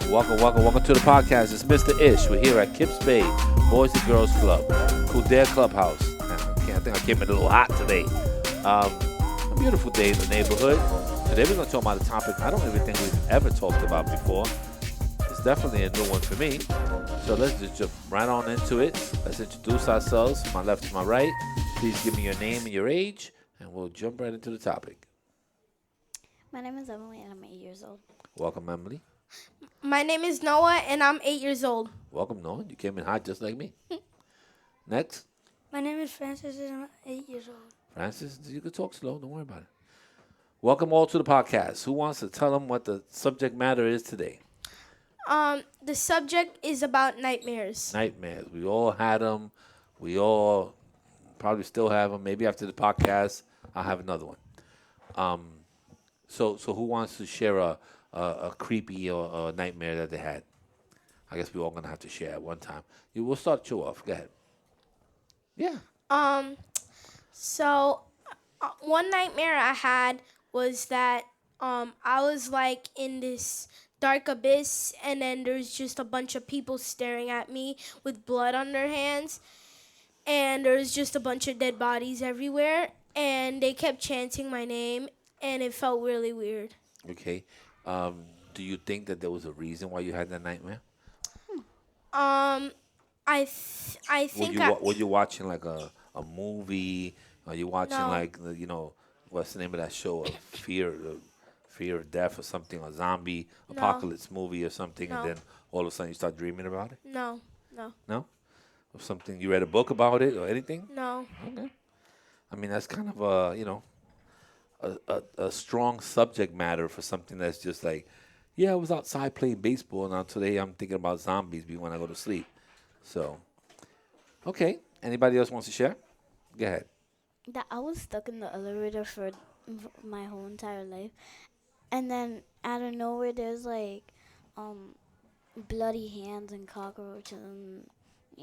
Welcome to the podcast. It's Mr. Ish. We're here at Kips Bay Boys and Girls Club, Kildare Clubhouse. I think I came in a little hot today. A beautiful day in the neighborhood. Today we're going to talk about a topic I don't even think we've ever talked about before. It's definitely a new one for me. So let's just jump right on into it. Let's introduce ourselves from my left to my right. Please give me your name and your age, and we'll jump right into the topic. My name is Emily, and I'm 8 years old. Welcome, Emily. My name is Noah, and I'm 8 years old. Welcome, Noah. You came in hot just like me. Next. My name is Francis, and I'm 8 years old. Francis, you can talk slow. Don't worry about it. Welcome all to the podcast. Who wants to tell them what the subject matter is today? The subject is about nightmares. Nightmares. We all had them. We all probably still have them. Maybe after the podcast, I'll have another one. So who wants to share a creepy or a nightmare that they had? I guess we're all gonna have to share at one time. We'll start you off. Go ahead. Yeah. So one nightmare I had was that I was like in this dark abyss, and then there's just a bunch of people staring at me with blood on their hands, and there's just a bunch of dead bodies everywhere, and they kept chanting my name, and it felt really weird. Okay. Do you think that there was a reason why you had that nightmare? I think Were you watching like a movie? Are you watching No. like what's the name of that show? Fear of Death or something? A zombie apocalypse movie or something? No. And then all of a sudden you start dreaming about it? No. No? Or something you read a book about it or anything? No. Okay. I mean that's kind of a strong subject matter for something that's just like, yeah, I was outside playing baseball. Now today I'm thinking about zombies when I go to sleep. So, okay. Anybody else wants to share? Go ahead. That I was stuck in the elevator for my whole entire life, and then out of nowhere there's like bloody hands and cockroaches and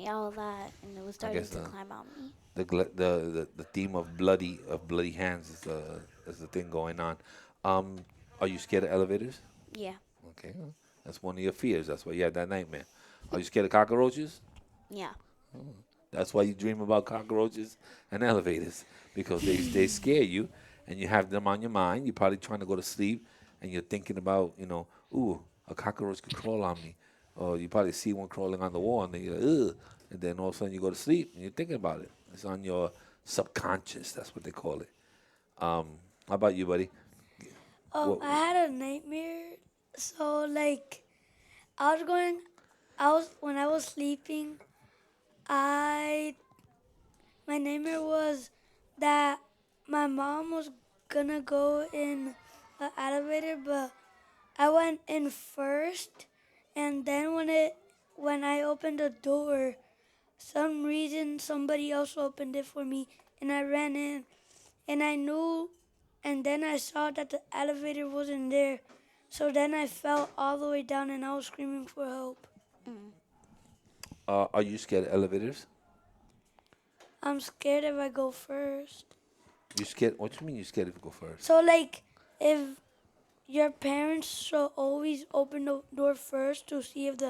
all that, and it was starting to climb on me. The theme of bloody hands is the thing going on. Are you scared of elevators? Yeah. Okay, well, that's one of your fears. That's why you had that nightmare. Are you scared of cockroaches? Yeah. That's why you dream about cockroaches and elevators, because they scare you and you have them on your mind. You're probably trying to go to sleep and you're thinking about, ooh, a cockroach could crawl on me. Or you probably see one crawling on the wall and then you're like, ugh. And then all of a sudden you go to sleep and you're thinking about it. It's on your subconscious. That's what they call it. How about you, buddy? I had a nightmare. So, like, when I was sleeping, my nightmare was that my mom was gonna go in the elevator, but I went in first, and then when I opened the door, some reason somebody else opened it for me, and I ran in, and I knew, and then I saw that the elevator wasn't there. So then I fell all the way down and I was screaming for help. Are you scared of elevators? I'm scared if I go first. You scared? What do you mean you scared if you go first? So, like, if your parents should always open the door first to see if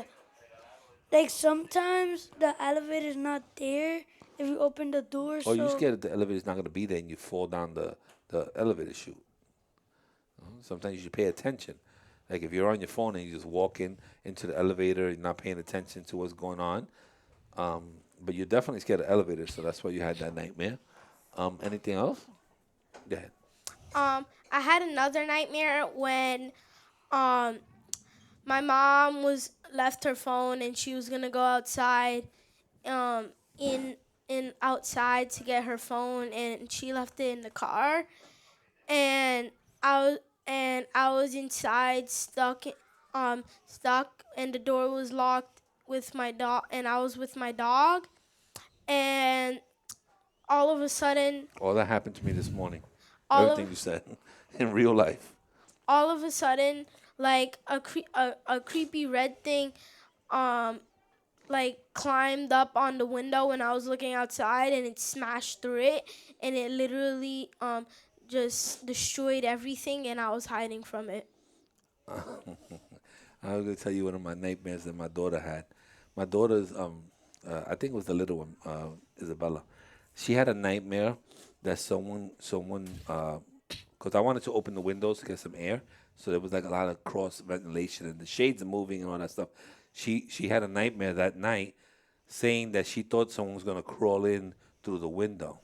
sometimes the elevator's not there if you open the door. Or you scared that the elevator's not going to be there and you fall down the elevator chute? Sometimes you should pay attention. Like if you're on your phone and you just walk into the elevator, you're not paying attention to what's going on. But you're definitely scared of elevators, so that's why you had that nightmare. Anything else? Go ahead. I had another nightmare when my mom left her phone and she was gonna go outside in outside to get her phone, and she left it in the car, and I was inside stuck, and the door was locked with my dog, and I was with my dog, and all of a sudden, All that happened to me this morning. All of- Everything you said in real life. all of a sudden, like a creepy red thing, like climbed up on the window when I was looking outside, and it smashed through it, and it literally just destroyed everything, and I was hiding from it. I was gonna tell you one of my nightmares that my daughter had. My daughter's I think it was the little one, Isabella. She had a nightmare that someone because I wanted to open the windows to get some air, so there was like a lot of cross ventilation and the shades are moving and all that stuff. She had a nightmare that night saying that she thought someone was gonna crawl in through the window.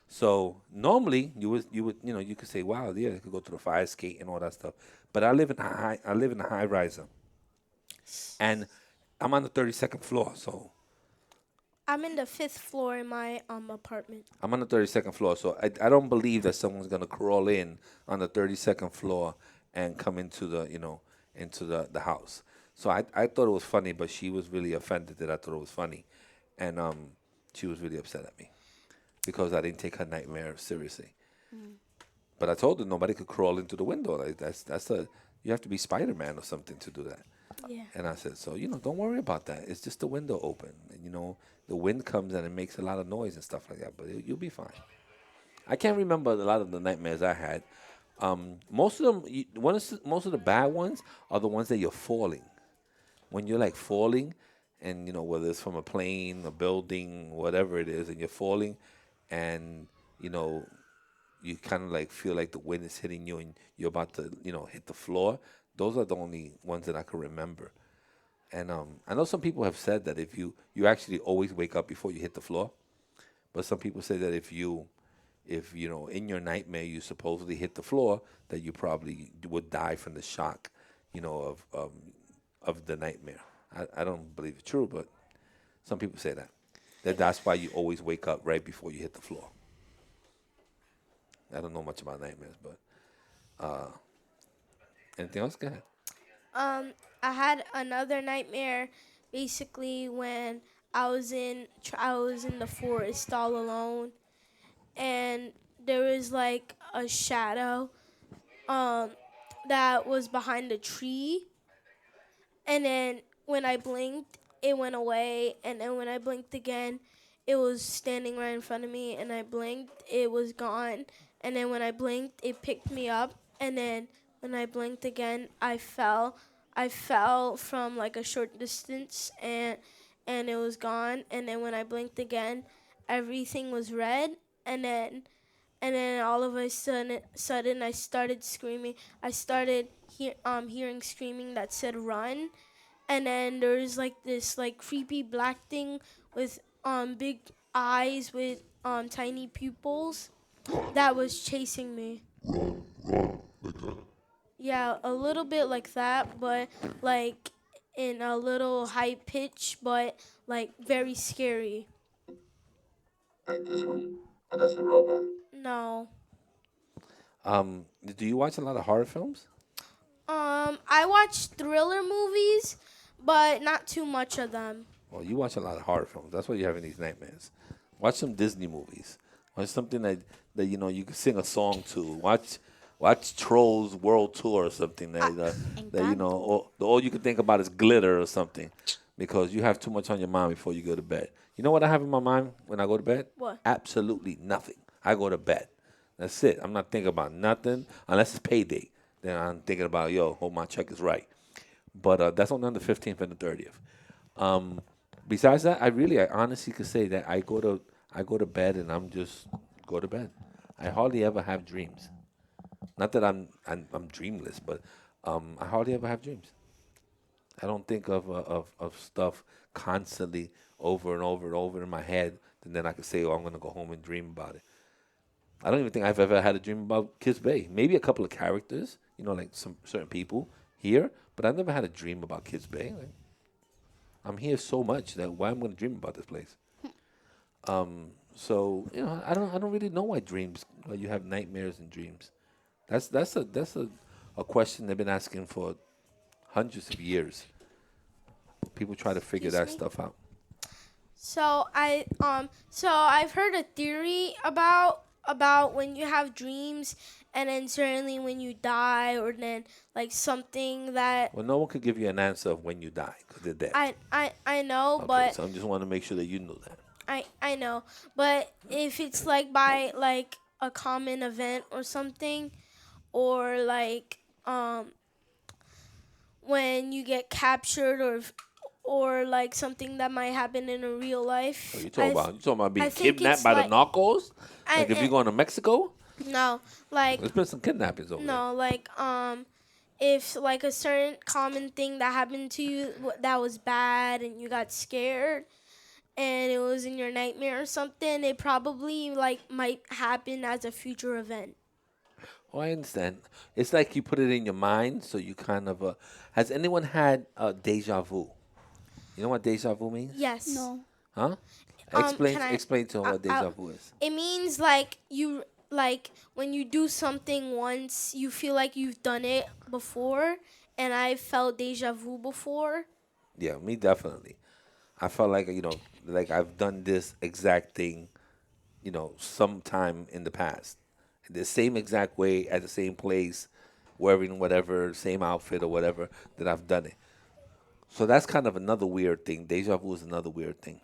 So normally you would you could say, wow, yeah, they could go to the fire escape and all that stuff. But I live in a high riser and I'm on the 32nd floor, so I'm in the fifth floor in my apartment. I'm on the 32nd floor, so I don't believe that someone's gonna crawl in on the 32nd floor and come into the house. So I thought it was funny, but she was really offended that I thought it was funny, and she was really upset at me because I didn't take her nightmare seriously. But I told her nobody could crawl into the window. Like that's a you have to be Spider-Man or something to do that. Yeah. And I said, so don't worry about that. It's just the window open, and the wind comes and it makes a lot of noise and stuff like that. But you'll be fine. I can't remember a lot of the nightmares I had. Most of them, most of the bad ones are the ones that you're falling. When you're like falling, and whether it's from a plane, a building, whatever it is, and you're falling, and you kind of like feel like the wind is hitting you, and you're about to hit the floor. Those are the only ones that I can remember. And I know some people have said that if you actually always wake up before you hit the floor, but some people say that if in your nightmare you supposedly hit the floor, that you probably would die from the shock, of the nightmare. I don't believe it's true, but some people say that's why you always wake up right before you hit the floor. I don't know much about nightmares, but anything else? Go ahead. I had another nightmare, basically when I was in the forest all alone, and there was like a shadow, that was behind a tree, and then when I blinked, it went away, and then when I blinked again, it was standing right in front of me, and I blinked, it was gone, and then when I blinked, it picked me up, and then when I blinked again, I fell. I fell from like a short distance, and it was gone, and then when I blinked again, everything was red, and then all of a sudden I started screaming. I started hearing screaming that said run, and then there was like this like creepy black thing with big eyes with tiny pupils that was chasing me. Yeah, a little bit like that, but like in a little high pitch, but like very scary. No. Do you watch a lot of horror films? I watch thriller movies, but not too much of them. Well, you watch a lot of horror films. That's why you're having these nightmares. Watch some Disney movies. Watch something that you can sing a song to. Watch Trolls World Tour or something all you can think about is glitter or something, because you have too much on your mind before you go to bed. You know what I have in my mind when I go to bed? What? Absolutely nothing. I go to bed. That's it. I'm not thinking about nothing unless it's payday. Then I'm thinking about, hope my check is right. But that's only on the 15th and the 30th. Besides that, I honestly could say that I go to bed and I'm just go to bed. I hardly ever have dreams. Not that I'm dreamless, but I hardly ever have dreams. I don't think of stuff constantly over and over and over in my head, and then I could say, I'm going to go home and dream about it. I don't even think I've ever had a dream about Kids Bay. Maybe a couple of characters, like some certain people here, but I've never had a dream about Kids Bay. Like, I'm here so much that why I'm going to dream about this place. So I don't really know why you have nightmares and dreams. That's a question they've been asking for hundreds of years. People try to figure that stuff out. So I've heard a theory about when you have dreams, and then certainly when you die, or then like something that. Well, no one could give you an answer of when you die because they're dead. I know, Okay, but so I just want to make sure that you know that. I know, but if it's like by like a common event or something, or like when you get captured or like something that might happen in a real life. What you talking about? You talking about being I think kidnapped it's by the like- narcos? I- Like if you're I- going to Mexico? No, like There's been some kidnappings over there. no, like if like a certain common thing that happened to you that was bad and you got scared and it was in your nightmare or something, it probably like might happen as a future event. Oh, I understand. It's like you put it in your mind, so you kind of. Has anyone had deja vu? You know what deja vu means? Yes. No. Huh? can I- Explain to her what deja I- vu is. It means like you like when you do something once, you feel like you've done it before, and I felt deja vu before. Yeah, me definitely. I felt like like I've done this exact thing, sometime in the past, the same exact way at the same place, wearing whatever same outfit or whatever that I've done it. So that's kind of another weird thing. Deja vu is another weird thing.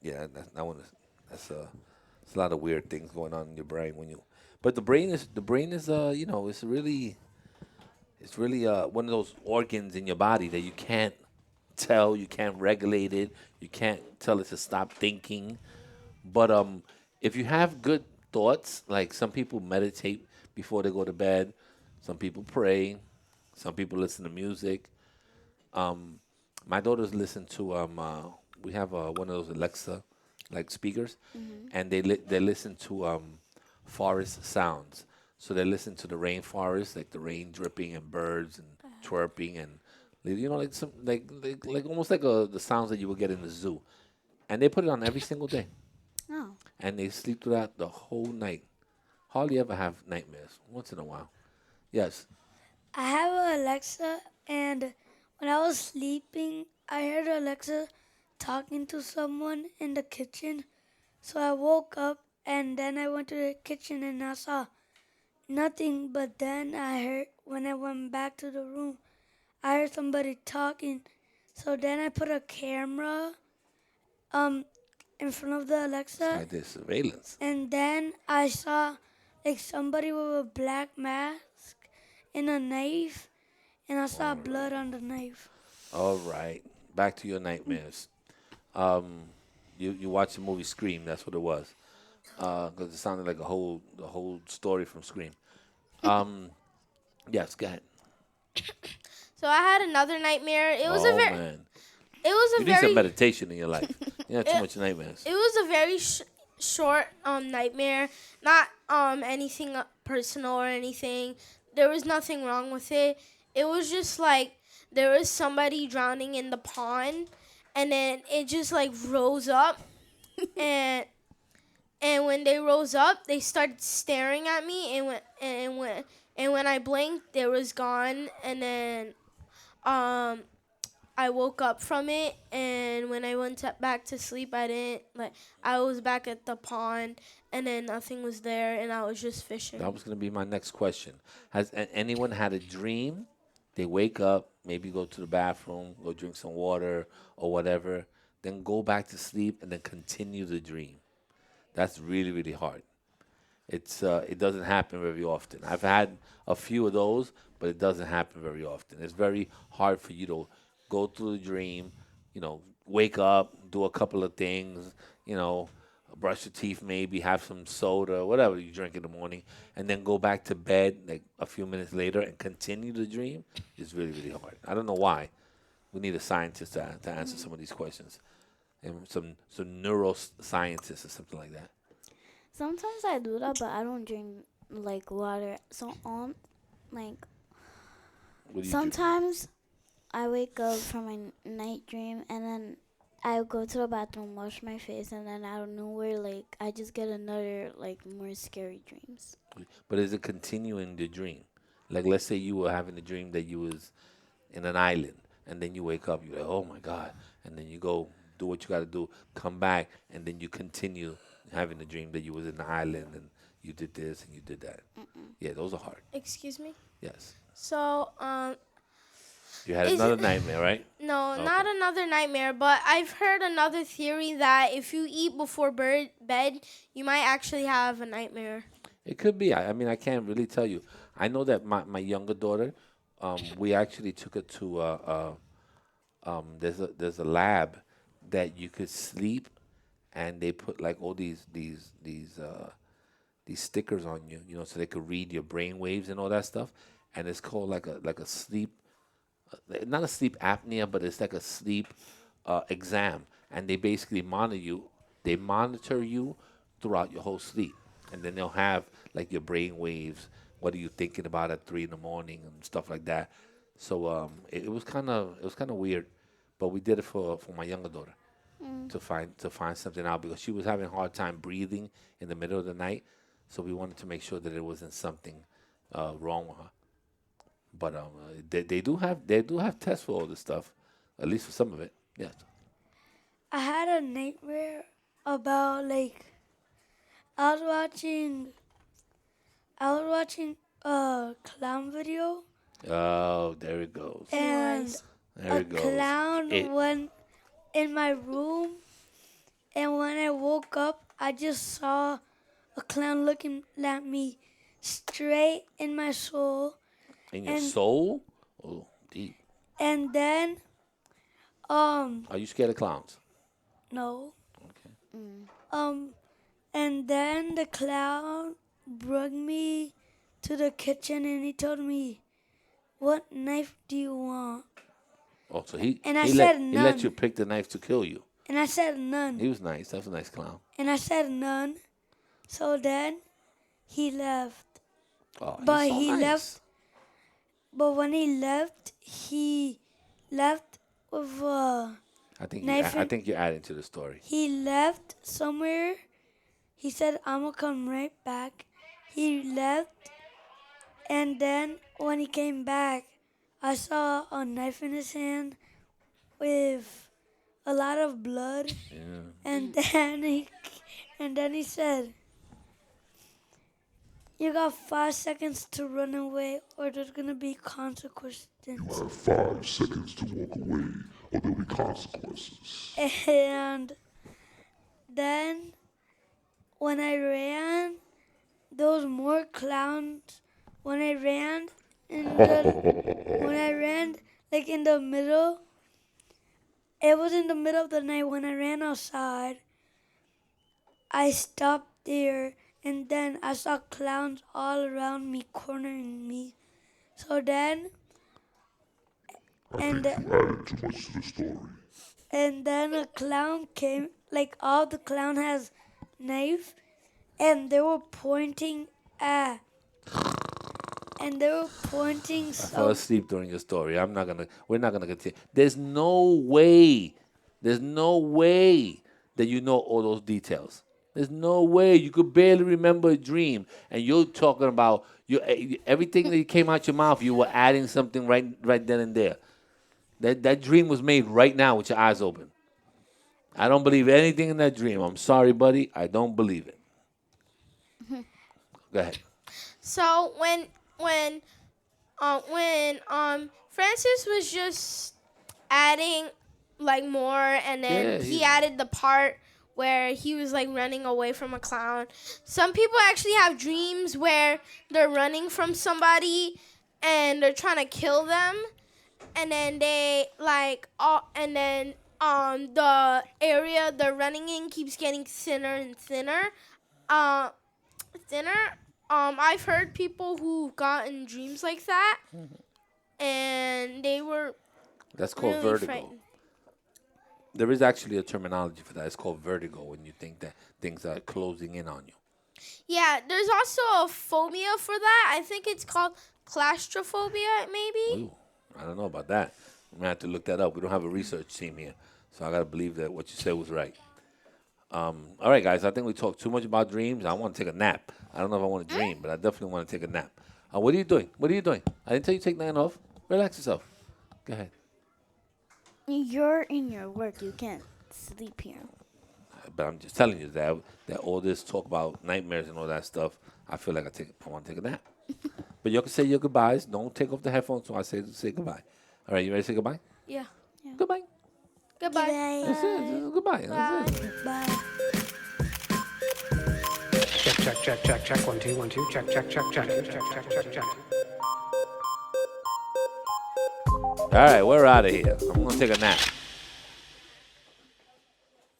Yeah, that one is it's a lot of weird things going on in your brain when you. But the brain is it's really one of those organs in your body that you can't tell, you can't regulate it, you can't tell it to stop thinking. But if you have good thoughts, like some people meditate before they go to bed, some people pray, some people listen to music. My daughters listen to we have one of those Alexa like speakers, and they listen to forest sounds. So they listen to the rainforest, like the rain dripping and birds and chirping and like some like almost like the sounds that you would get in the zoo, and they put it on every single day, Oh. and they sleep through that the whole night. Hardly ever have nightmares. Once in a while, yes. I have a Alexa, and when I was sleeping, I heard Alexa talking to someone in the kitchen. So I woke up, and then I went to the kitchen, and I saw nothing. But then I heard, when I went back to the room, I heard somebody talking. So then I put a camera um in front of the Alexa, Like this surveillance. and then I saw like somebody with a black mask and a knife, and I saw blood on the knife. All right, back to your nightmares. You watched the movie Scream. That's what it was. Because it sounded like the whole story from Scream. Yes, go ahead. So I had another nightmare. It was oh a very man, it was a you need some very meditation in your life. You have too much nightmares. it was a very short nightmare. Not anything personal or anything. There was nothing wrong with it. It was just like there was somebody drowning in the pond, and then it just like rose up, and when they rose up, they started staring at me, and when I blinked, they was gone, and then I woke up from it, and when I went back to sleep, I was back at the pond, and then nothing was there, and I was just fishing. That was going to be my next question. Has anyone had a dream? They wake up, maybe go to the bathroom, go drink some water or whatever, then go back to sleep and then continue the dream. That's really, really hard. It doesn't happen very often. I've had a few of those, but it doesn't happen very often. It's very hard for you to go through the dream, wake up, do a couple of things, brush your teeth, maybe have some soda, whatever you drink in the morning, and then go back to bed like a few minutes later and continue the dream. Is really, really hard. I don't know why. We need a scientist to answer some of these questions, and some neuroscientists or something like that. Sometimes I do that, but I don't drink like water. So like What do you do? sometimes I wake up from my night dream and then I go to the bathroom, wash my face, and then out of nowhere, like I just get another like more scary dreams. But is it continuing the dream? Like, let's say you were having a dream that you was in an island, and then you wake up, you're like, oh my God, and then you go do what you got to do, come back, and then you continue having the dream that you was in the island and you did this and you did that. Yeah, those are hard. Excuse me. Yes. So You had Is another it- nightmare, right? no, Okay. not another nightmare, but I've heard another theory that if you eat before bed, you might actually have a nightmare. It could be. I mean, I can't really tell you. I know that my younger daughter, we actually took it to there's a lab that you could sleep, and they put like all these stickers on you, so they could read your brain waves and all that stuff, and it's called like a sleep, not a sleep apnea, but it's like a sleep exam, and they basically monitor you throughout your whole sleep, and then they'll have like your brain waves. What are you thinking about at 3 in the morning and stuff like that? So it was kind of weird, but we did it for my younger daughter to find something out because she was having a hard time breathing in the middle of the night. So we wanted to make sure that it wasn't something wrong with her. But they do have tests for all this stuff, at least for some of it. Yes. I had a nightmare about like I was watching a clown video Oh, there it goes. and There a it goes. clown It- went in my room, and when I woke up I just saw a clown looking at me straight in my soul, In your and- soul? Oh, deep. and then Are you scared of clowns? no Okay. and then the clown brought me to the kitchen and he told me, "What knife do you want?" Oh, so he And I he said he let none. you pick the knife to kill you. And I said none. He was nice. That's a nice clown. And I said none. So then he left. Oh, he's But so he nice. left. But when he left with I think knife I and- think you're adding to the story. he left somewhere. He said, "I'm gonna come right back." He left, and then when he came back, I saw a knife in his hand with a lot of blood. Yeah. And then he said, "You got 5 seconds to run away, or there's gonna be consequences." You have 5 seconds to walk away, or there'll be consequences. And then when I ran, there was more clowns. When I ran like in the middle, it was in the middle of the night when I ran outside. I stopped there, and then I saw clowns all around me, cornering me. So then, and You added too much to the story. and then a clown came, like all the clown has knife, and they were pointing at, and they were pointing I fell so asleep during your story. We're not gonna continue. There's no way that you know all those details. There's no way. You could barely remember a dream, and you're talking about everything that came out your mouth. You were adding something right then and there. That dream was made right now with your eyes open. I don't believe anything in that dream. I'm sorry, buddy. I don't believe it. Go ahead. So when Francis was just adding like more, and then Yeah, he he- added the part where he was like running away from a clown. Some people actually have dreams where they're running from somebody and they're trying to kill them, and then they like and then the area they're running in keeps getting thinner and thinner. I've heard people who've gotten dreams like that, and they were That's called really vertigo. frightened. There is actually a terminology for that. It's called vertigo when you think that things are closing in on you. Yeah, there's also a phobia for that. I think it's called claustrophobia, maybe. Ooh, I don't know about that. I'm gonna have to look that up. We don't have a research team here, so I gotta believe that what you said was right. All right, guys. I think we talked too much about dreams. I want to take a nap. I don't know if I want to dream, but I definitely want to take a nap. What are you doing? What are you doing? I didn't tell you to take nothing off. Relax yourself. Go ahead. You're in your work. You can't sleep here. But I'm just telling you that all this talk about nightmares and all that stuff, I feel like I want to take a nap. But you can say your goodbyes. Don't take off the headphones so I say goodbye. All right, you ready to say goodbye? Yeah. Goodbye. Goodbye. That's it. This is goodbye. That's it. bye. Check. 1 2 1 2. Check. Check. All right, we're out of here. I'm gonna take a nap.